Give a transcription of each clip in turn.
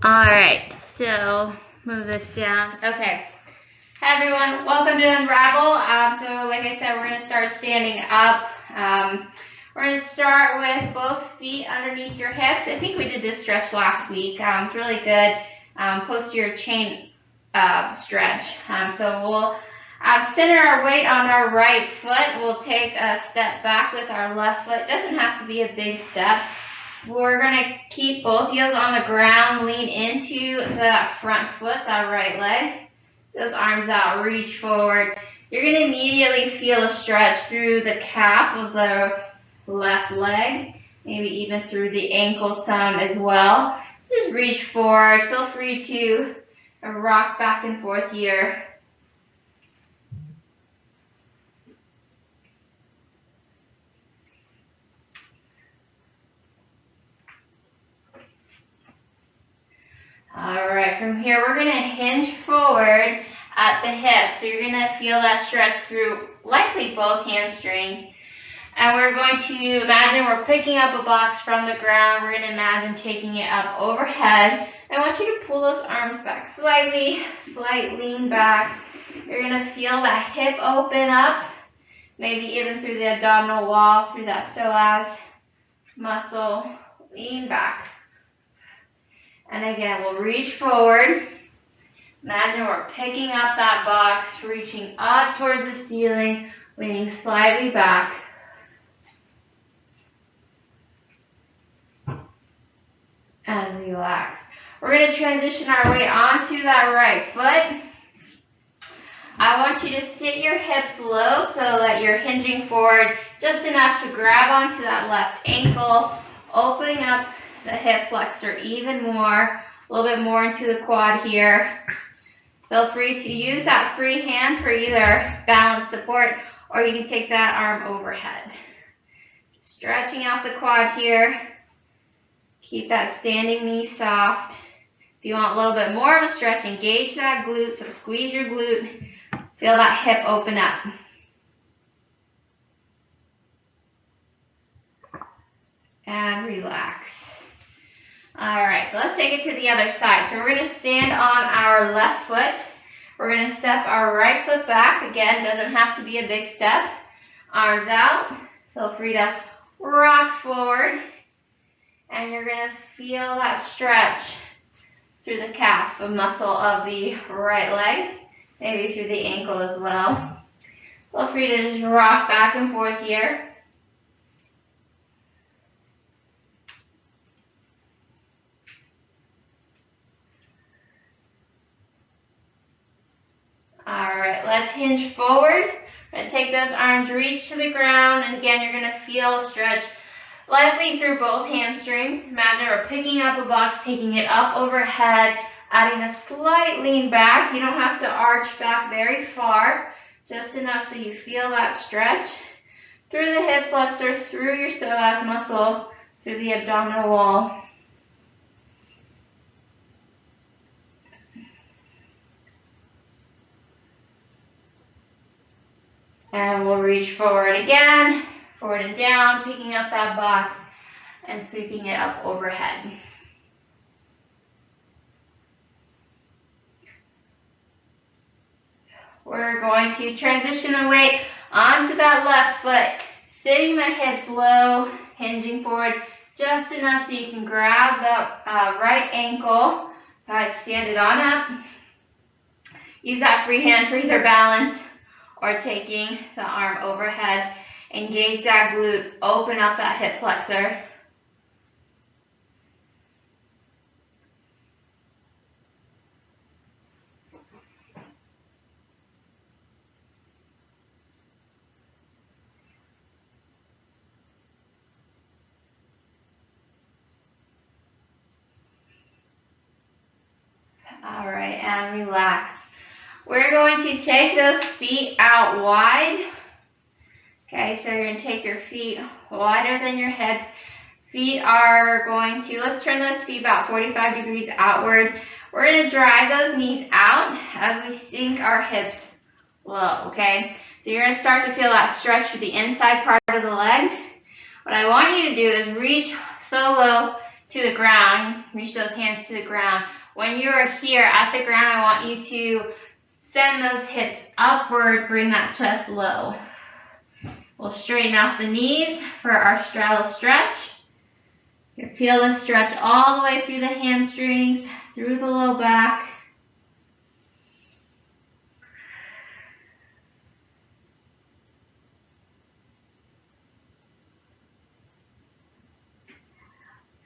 Alright, so move this down. Okay. Hi everyone, welcome to Unravel. So like I said, we're going to start standing up. We're going to start with both feet underneath your hips. I think we did this stretch last week. It's really good posterior chain stretch. So we'll center our weight on our right foot. We'll take a step back with our left foot. It doesn't have to be a big step. We're going to keep both heels on the ground, lean into the front foot, that right leg. Those arms out, reach forward. You're going to immediately feel a stretch through the calf of the left leg, maybe even through the ankle some as well. Just reach forward. Feel free to rock back and forth here. All right, from here we're going to hinge forward at the hip. So you're going to feel that stretch through likely both hamstrings. And we're going to imagine we're picking up a box from the ground. We're going to imagine taking it up overhead. I want you to pull those arms back slightly, slight lean back. You're going to feel that hip open up, maybe even through the abdominal wall, through that psoas muscle. Lean back. And again, we'll reach forward. Imagine we're picking up that box, reaching up towards the ceiling, leaning slightly back. And relax. We're going to transition our weight onto that right foot. I want you to sit your hips low so that you're hinging forward just enough to grab onto that left ankle, opening up the hip flexor even more, a little bit more into the quad here. Feel free to use that free hand for either balance support, or you can take that arm overhead. Stretching out the quad here. Keep that standing knee soft. If you want a little bit more of a stretch, engage that glute, so squeeze your glute. Feel that hip open up. And relax. All right, so let's take it to the other side. So we're going to stand on our left foot. We're going to step our right foot back. Again, doesn't have to be a big step. Arms out. Feel free to rock forward. And you're going to feel that stretch through the calf, the muscle of the right leg, maybe through the ankle as well. Feel free to just rock back and forth here. All right, let's hinge forward. We're going to take those arms, reach to the ground, and again, you're going to feel a stretch likely through both hamstrings. Imagine we're picking up a box, taking it up overhead, adding a slight lean back. You don't have to arch back very far, just enough so you feel that stretch through the hip flexor, through your psoas muscle, through the abdominal wall. And we'll reach forward again, forward and down, picking up that box and sweeping it up overhead. We're going to transition the weight onto that left foot, sitting the hips low, hinging forward just enough so you can grab the right ankle. Go ahead, stand it on up. Use that free hand for either balance or taking the arm overhead. Engage that glute, open up that hip flexor. All right, and relax. We're going to take those feet out wide. Okay, so you're going to take your feet wider than your hips. Feet are going to, let's turn those feet about 45 degrees outward. We're going to drive those knees out as we sink our hips low, okay? So you're going to start to feel that stretch through the inside part of the legs. What I want you to do is reach so low to the ground. Reach those hands to the ground. When you're here at the ground, I want you to send those hips upward, bring that chest low. We'll straighten out the knees for our straddle stretch. You feel the stretch all the way through the hamstrings, through the low back.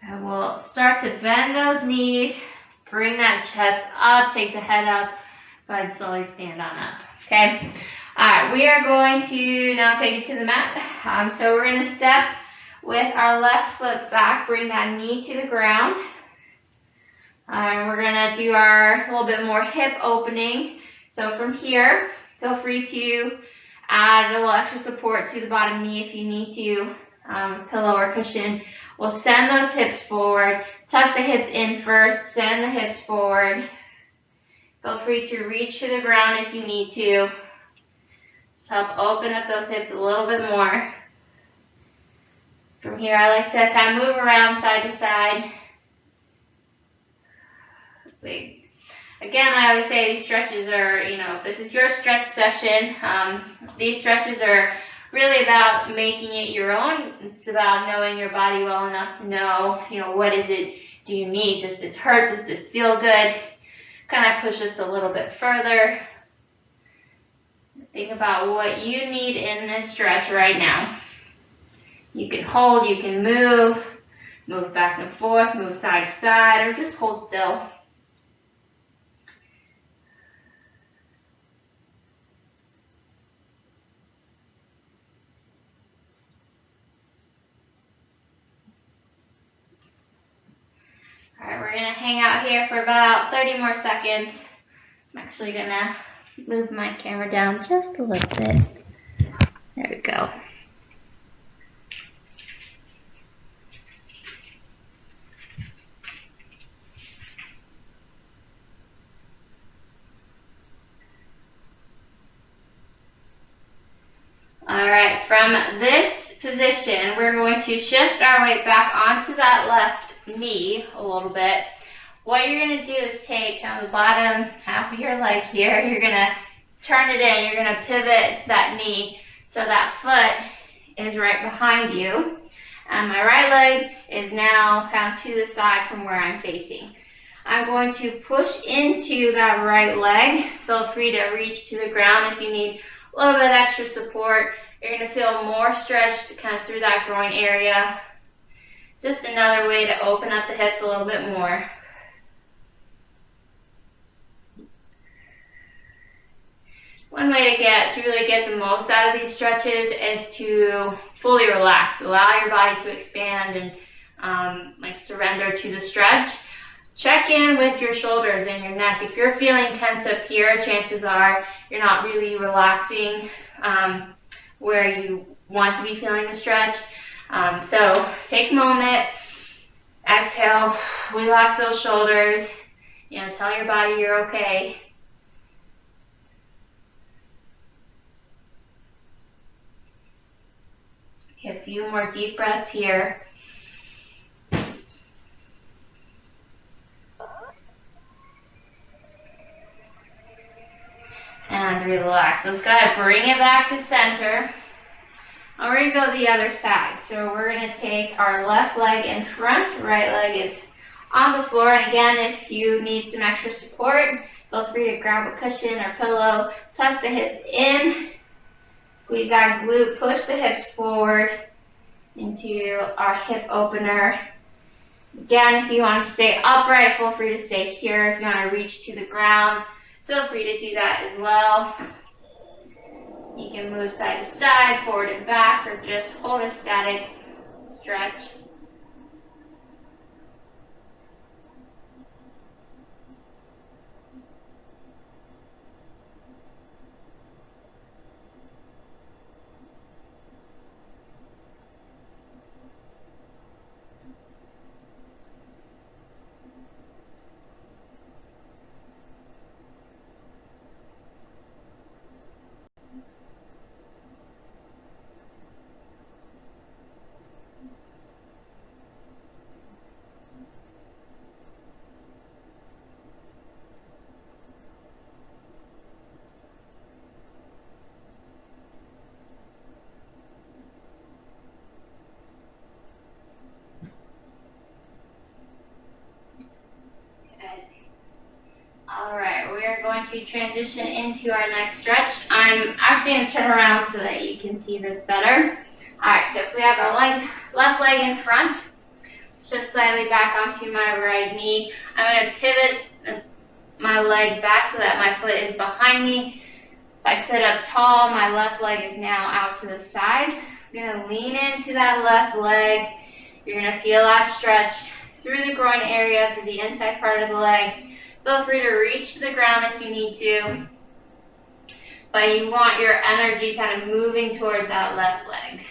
And we'll start to bend those knees, bring that chest up, take the head up. Go ahead and slowly stand on up, okay? All right, we are going to now take it to the mat. So we're gonna step with our left foot back, bring that knee to the ground. We're gonna do our little bit more hip opening. So from here, feel free to add a little extra support to the bottom knee if you need to, pillow or cushion. We'll send those hips forward, tuck the hips in first, send the hips forward. Feel free to reach to the ground if you need to. Just help open up those hips a little bit more. From here, I like to kind of move around side to side. Again, I always say these stretches are, if this is your stretch session, these stretches are really about making it your own. It's about knowing your body well enough to know, what is it do you need? Does this hurt? Does this feel good? Kind of push us a little bit further. Think about what you need in this stretch right now. You can hold, you can move back and forth, move side to side, or just hold still. All right, we're gonna hang out here for about 30 more seconds. I'm actually gonna move my camera down just a little bit. There we go. All right, from this position, we're going to shift our weight back onto that left knee a little bit. What you're going to do is take kind of the bottom half of your leg here. You're going to turn it in. You're going to pivot that knee so that foot is right behind you. And my right leg is now kind of to the side from where I'm facing. I'm going to push into that right leg. Feel free to reach to the ground if you need a little bit extra support. You're going to feel more stretched kind of through that groin area. Just another way to open up the hips a little bit more. One way to really get the most out of these stretches is to fully relax. Allow your body to expand and surrender to the stretch. Check in with your shoulders and your neck. If you're feeling tense up here, chances are you're not really relaxing where you want to be feeling the stretch. So take a moment, exhale, relax those shoulders, tell your body you're okay. Take a few more deep breaths here. And relax. Let's go ahead, bring it back to center. And we're going to go the other side. So we're going to take our left leg in front, right leg is on the floor. And again, if you need some extra support, feel free to grab a cushion or pillow, tuck the hips in, squeeze that glute, push the hips forward into our hip opener. Again, if you want to stay upright, feel free to stay here. If you want to reach to the ground, feel free to do that as well. You can move side to side, forward and back, or just hold a static stretch. going to transition into our next stretch. I'm actually going to turn around so that you can see this better. Alright, so if we have our left leg in front, shift slightly back onto my right knee. I'm going to pivot my leg back so that my foot is behind me. If I sit up tall, my left leg is now out to the side. I'm going to lean into that left leg. You're going to feel that stretch through the groin area, through the inside part of the legs. Feel free to reach to the ground if you need to. But you want your energy kind of moving towards that left leg.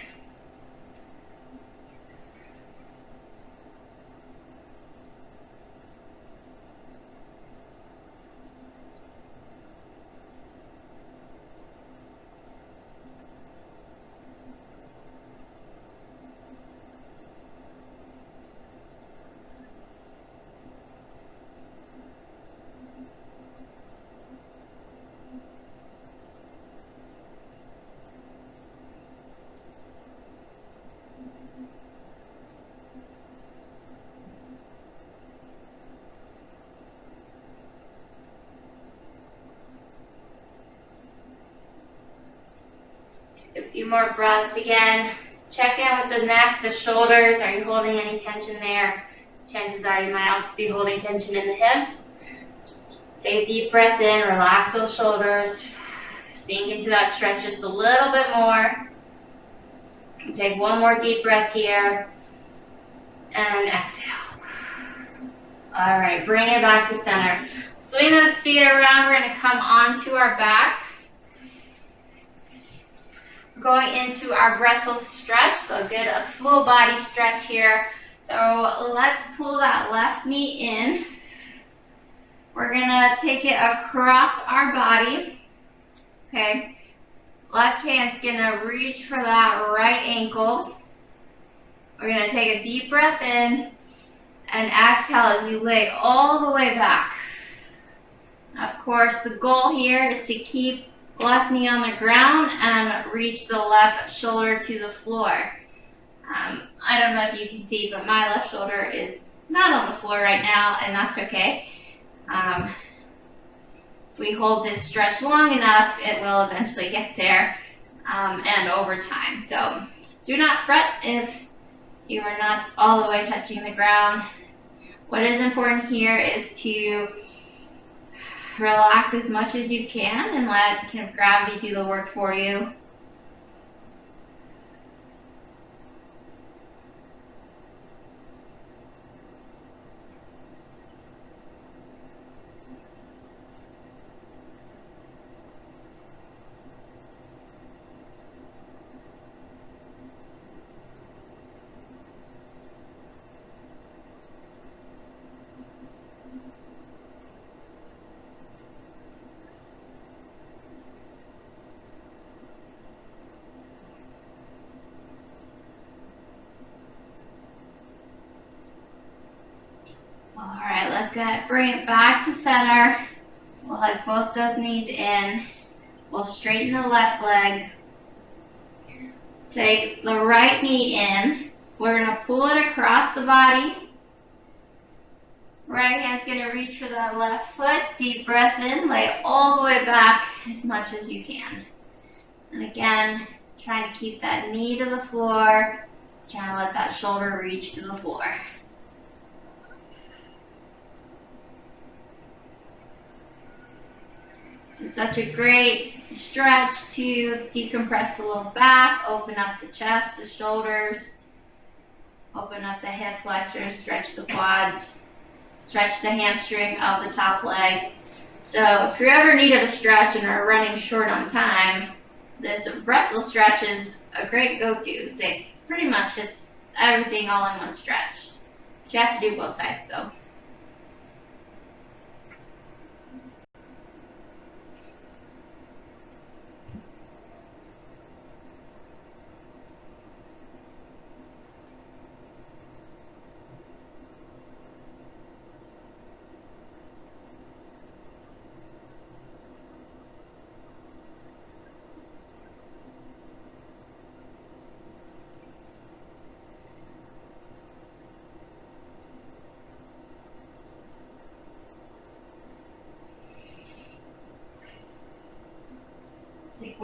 A few more breaths again. Check in with the neck, the shoulders. Are you holding any tension there? Chances are you might also be holding tension in the hips. Take a deep breath in, relax those shoulders. Sink into that stretch just a little bit more. Take one more deep breath here. And exhale. Alright, bring it back to center. Swing those feet around. We're going to come onto our back. Going into our bretzel stretch, so get a full body stretch here. So let's pull that left knee in. We're gonna take it across our body. Okay, left hand's gonna reach for that right ankle. We're gonna take a deep breath in and exhale as you lay all the way back. Of course, the goal here is to keep left knee on the ground and reach the left shoulder to the floor. I don't know if you can see, but my left shoulder is not on the floor right now, and that's okay. If we hold this stretch long enough, it will eventually get there, and over time. So do not fret if you are not all the way touching the ground. What is important here is to relax as much as you can and let kind of gravity do the work for you. Alright, let's go ahead, bring it back to center. We'll hug both those knees in. We'll straighten the left leg. Take the right knee in. We're going to pull it across the body. Right hand's going to reach for that left foot. Deep breath in. Lay all the way back as much as you can. And again, trying to keep that knee to the floor. Trying to let that shoulder reach to the floor. It's such a great stretch to decompress the low back, open up the chest, the shoulders, open up the hip flexors, stretch the quads, stretch the hamstring of the top leg. So if you're ever needed a stretch and are running short on time, this bretzel stretch is a great go-to. Pretty much it's everything all in one stretch. You have to do both sides though.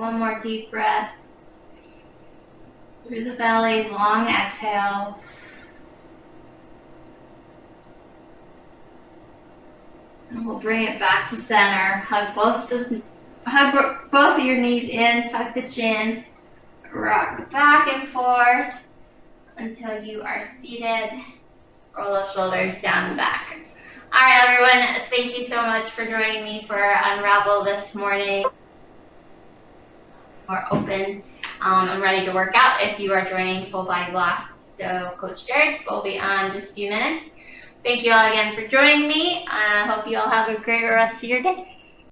One more deep breath. Through the belly, long exhale. And we'll bring it back to center. Hug both of your knees in, tuck the chin, rock back and forth until you are seated. Roll the shoulders down and back. All right, everyone, thank you so much for joining me for Unravel this morning. We're open and ready to work out if you are joining full body blocks. So Coach Jared will be on in just a few minutes. Thank you all again for joining me. I hope you all have a great rest of your day.